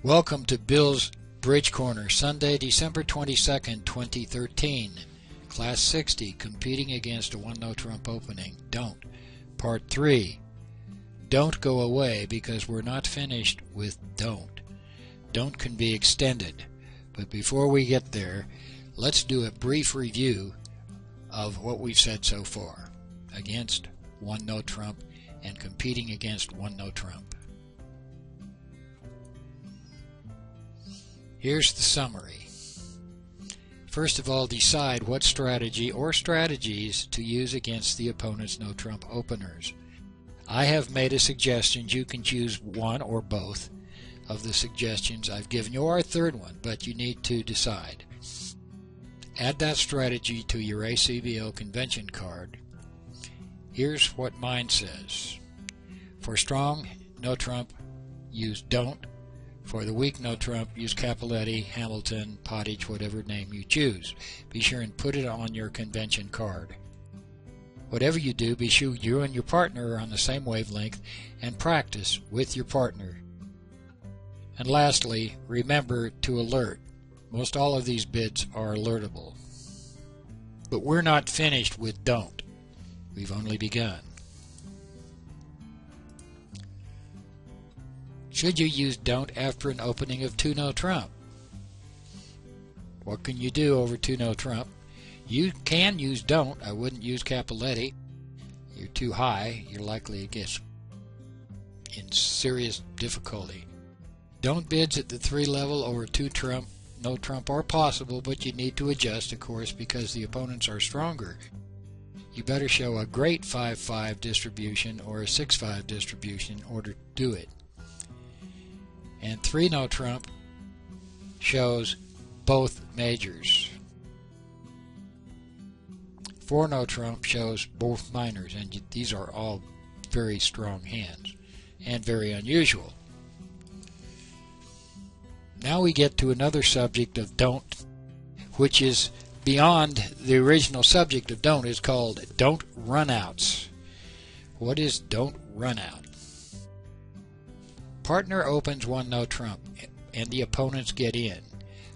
Welcome to Bill's Bridge Corner, Sunday, December 22nd, 2013. Class 60, competing against a 1-no trump opening. Don't. Part 3. Don't go away, because we're not finished with don't. Don't can be extended. But before we get there, let's do a brief review of what we've said so far against 1-no trump and competing against 1-no trump. Here's the summary. First of all, decide what strategy or strategies to use against the opponent's no-trump openers. I have made a suggestion. You can choose one or both of the suggestions I've given you, or a third one, but you need to decide. Add that strategy to your ACBO convention card. Here's what mine says. For strong no-trump, use don't. For the weak no-trump, use Cappelletti, Hamilton, Pottage, whatever name you choose. Be sure and put it on your convention card. Whatever you do, be sure you and your partner are on the same wavelength and practice with your partner. And lastly, remember to alert. Most all of these bids are alertable. But we're not finished with don't. We've only begun. Should you use don't after an opening of 2-no trump? What can you do over 2-no trump? You can use don't. I wouldn't use Cappelletti. You're too high. You're likely to get in serious difficulty. Don't bids at the 3 level over 2 trump, no trump are possible, but you need to adjust, of course, because the opponents are stronger. You better show a great 5-5 distribution or a 6-5 distribution in order to do it. And 3-no trump shows both majors. 4-no trump shows both minors, and these are all very strong hands and very unusual. Now we get to another subject of don't, which is beyond the original subject of don't. Is called don't runouts. What is don't runout? Partner opens 1-no trump and the opponents get in.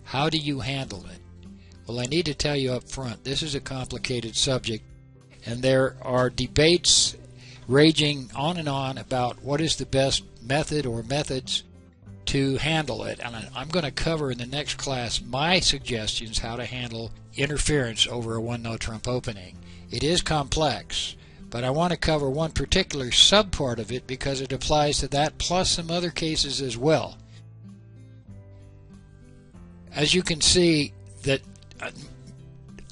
How do you handle it? Well, I need to tell you up front, this is a complicated subject, and there are debates raging on and on about what is the best method or methods to handle it. And I'm going to cover in the next class my suggestions how to handle interference over a 1-no trump opening. It is complex, but I want to cover one particular subpart of it because it applies to that plus some other cases as well. As you can see, that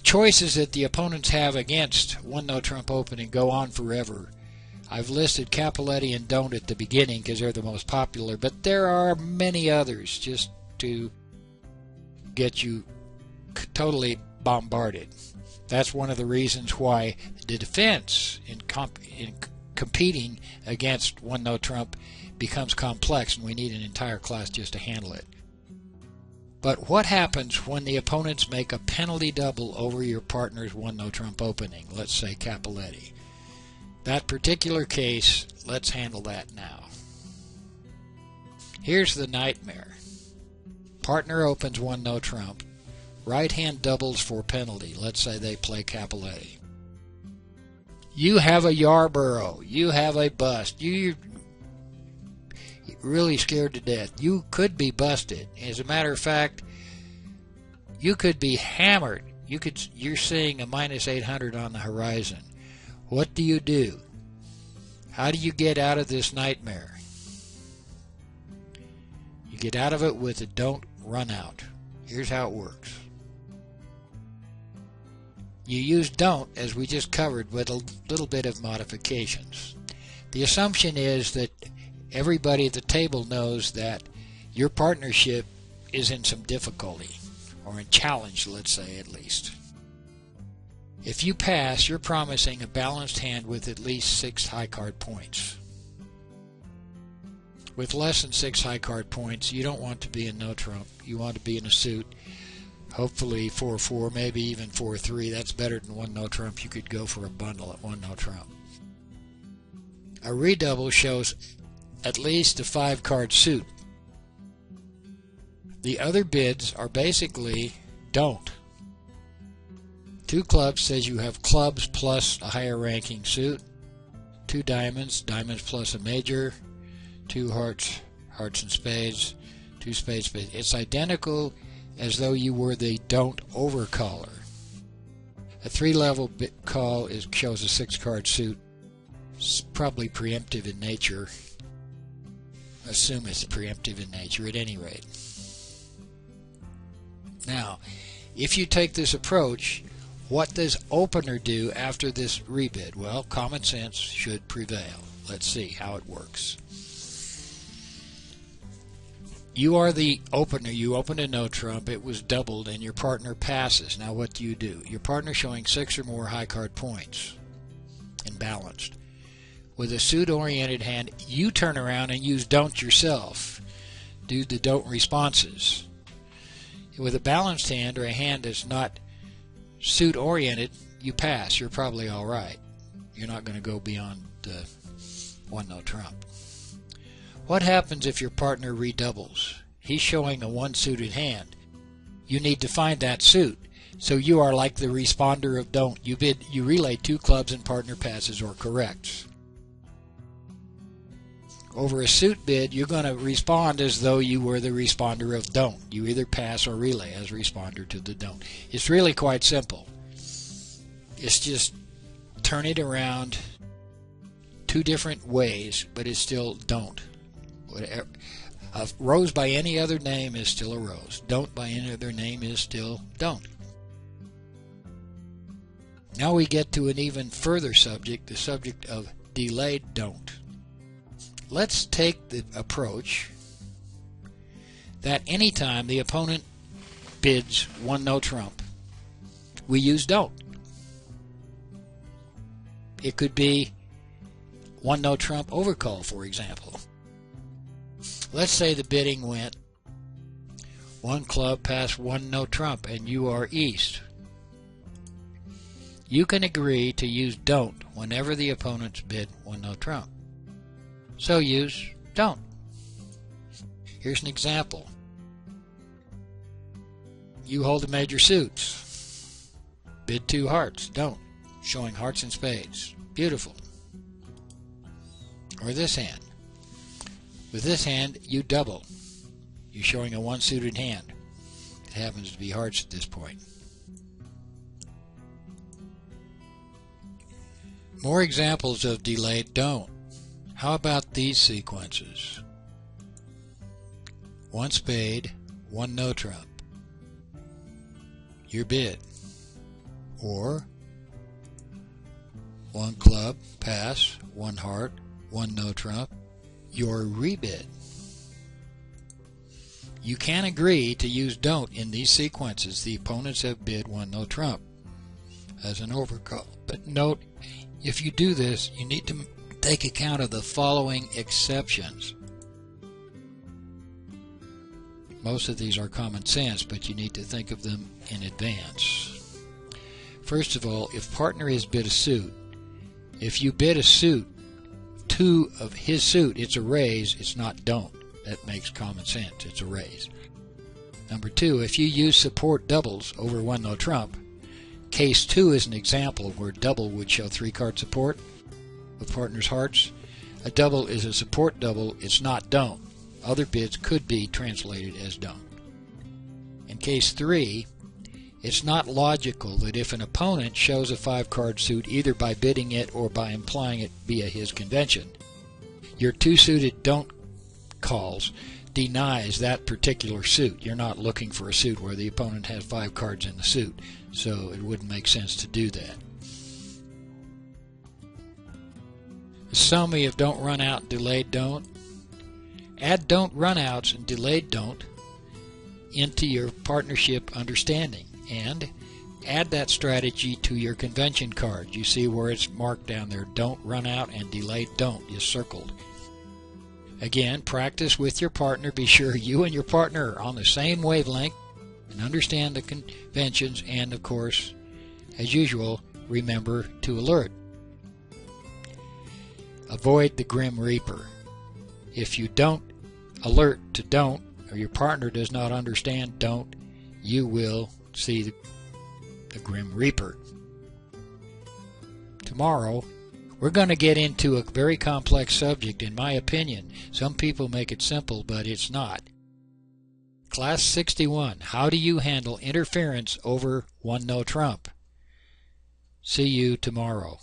choices that the opponents have against 1-no trump opening go on forever. I've listed Cappelletti and don't at the beginning because they're the most popular, but there are many others just to get you totally bombarded. That's one of the reasons why the defense in competing against 1-no trump becomes complex, and we need an entire class just to handle it. But what happens when the opponents make a penalty double over your partner's 1-no trump opening? Let's say Cappelletti. That particular case, let's handle that now. Here's the nightmare. Partner opens 1-no trump. Right hand doubles for penalty. Let's say they play Cappelletti. You have a Yarborough. You have a bust. You're really scared to death. You could be busted. As a matter of fact, you could be hammered. You're seeing a -800 on the horizon. What do you do? How do you get out of this nightmare? You get out of it with a don't run out. Here's how it works. You use don't, as we just covered, with a little bit of modifications. The assumption is that everybody at the table knows that your partnership is in some difficulty, or in challenge, let's say, at least. If you pass, you're promising a balanced hand with at least 6 high card points. With less than 6 high card points, you don't want to be in no trump. You want to be in a suit. Hopefully 4-4, maybe even 4-3. That's better than 1-no trump. You could go for a bundle at 1-no trump. A redouble shows at least a 5-card suit. The other bids are basically don't. 2 clubs says you have clubs plus a higher ranking suit. 2 diamonds, diamonds plus a major. 2 hearts, hearts and spades. 2 spades, spades. It's identical as though you were the don't overcaller. A 3-level call shows a 6-card suit. It's probably preemptive in nature. Assume it's preemptive in nature at any rate. Now, if you take this approach, what does opener do after this rebid? Well, common sense should prevail. Let's see how it works. You are the opener. You opened a no trump. It was doubled, and your partner passes. Now what do? Your partner showing 6 or more high card points and balanced. With a suit-oriented hand, you turn around and use don't yourself. Do the don't responses. With a balanced hand or a hand that's not suit-oriented, you pass. You're probably all right. You're not going to go beyond 1 no trump. What happens if your partner redoubles? He's showing a 1-suited hand. You need to find that suit. So you are like the responder of don't. You relay 2 clubs and partner passes or corrects. Over a suit bid, you're going to respond as though you were the responder of don't. You either pass or relay as responder to the don't. It's really quite simple. It's just turn it around 2 different ways, but it's still don't. Whatever. A rose by any other name is still a rose. Don't by any other name is still don't. Now we get to an even further subject, the subject of delayed don't. Let's take the approach that anytime the opponent bids 1 no trump, we use don't. It could be 1 no trump overcall, for example. Let's say the bidding went 1 club past 1 no trump and you are east. You can agree to use don't whenever the opponents bid 1 no trump. So use don't. Here's an example. You hold the major suits. Bid 2 hearts. Don't. Showing hearts and spades. Beautiful. Or this hand. With this hand, you double. You're showing a 1-suited hand. It happens to be hearts at this point. More examples of delayed don't. How about these sequences? 1 spade, 1 no trump. Your bid. Or 1 club, pass, 1 heart, 1 no trump. Your rebid. You can agree to use don't in these sequences. The opponents have bid 1 no trump as an overcall. But note, if you do this, you need to take account of the following exceptions. Most of these are common sense, but you need to think of them in advance. First of all, if partner has bid a suit, if you bid a suit, 2 of his suit, it's a raise, it's not don't. That makes common sense, it's a raise. Number 2, if you use support doubles over 1 no trump, case 2 is an example where double would show 3-card support with partner's hearts. A double is a support double, it's not don't. Other bids could be translated as don't. In case 3, it's not logical that if an opponent shows a 5-card suit either by bidding it or by implying it via his convention, your 2-suited don't calls denies that particular suit. You're not looking for a suit where the opponent has 5 cards in the suit, so it wouldn't make sense to do that. Summary of don't run out and delayed don't. Add don't run outs and delayed don't into your partnership understanding, and add that strategy to your convention card. You see where it's marked down there, don't run out and delayed don't is circled. Again, practice with your partner. Be sure you and your partner are on the same wavelength and understand the conventions, and of course, as usual, remember to alert. Avoid the Grim Reaper. If you don't alert to don't, or your partner does not understand, don't. You will see the Grim Reaper. Tomorrow, we're going to get into a very complex subject, in my opinion. Some people make it simple, but it's not. Class 61, how do you handle interference over one no trump? See you tomorrow.